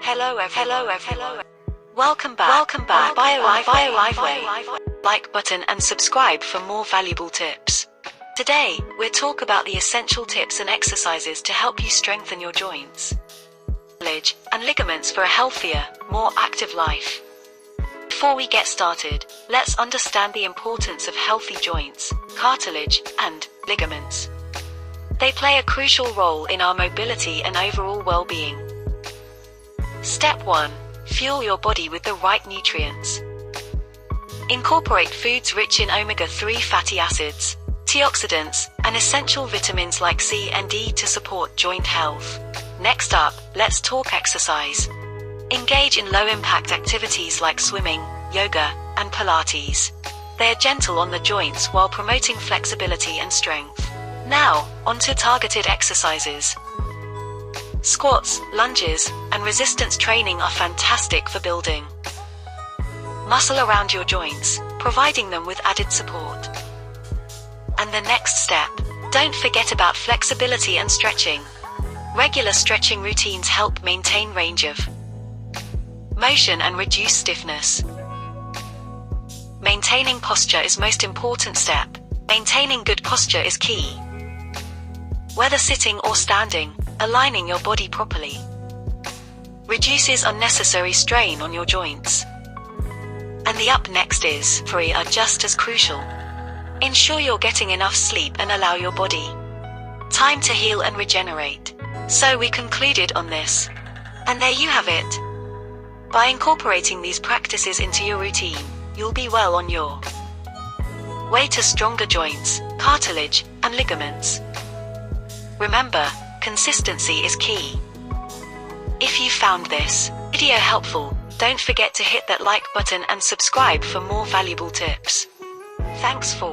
Hello. Welcome back. Bioliveway. Like button and subscribe for more valuable tips. Today, we'll talk about the essential tips and exercises to help you strengthen your joints, cartilage, and ligaments for a healthier, more active life. Before we get started, let's understand the importance of healthy joints, cartilage, and ligaments. They play a crucial role in our mobility and overall well-being. Step 1. Fuel your body with the right nutrients. Incorporate foods rich in omega-3 fatty acids, antioxidants, and essential vitamins like C and D to support joint health. Next up, let's talk exercise. Engage in low-impact activities like swimming, yoga, and Pilates. They are gentle on the joints while promoting flexibility and strength. Now, onto targeted exercises. Squats, lunges, and resistance training are fantastic for building muscle around your joints, providing them with added support. And the next step, don't forget about flexibility and stretching. Regular stretching routines help maintain range of motion and reduce stiffness. Maintaining posture is most important step. Maintaining good posture is key. Whether sitting or standing, aligning your body properly reduces unnecessary strain on your joints. And the up next is, free are just as crucial. Ensure you're getting enough sleep and allow your body time to heal and regenerate. So we concluded on this. And there you have it. By incorporating these practices into your routine, you'll be well on your way to stronger joints, cartilage, and ligaments. Remember, consistency is key. If you found this video helpful, don't forget to hit that like button and subscribe for more valuable tips. Thanks for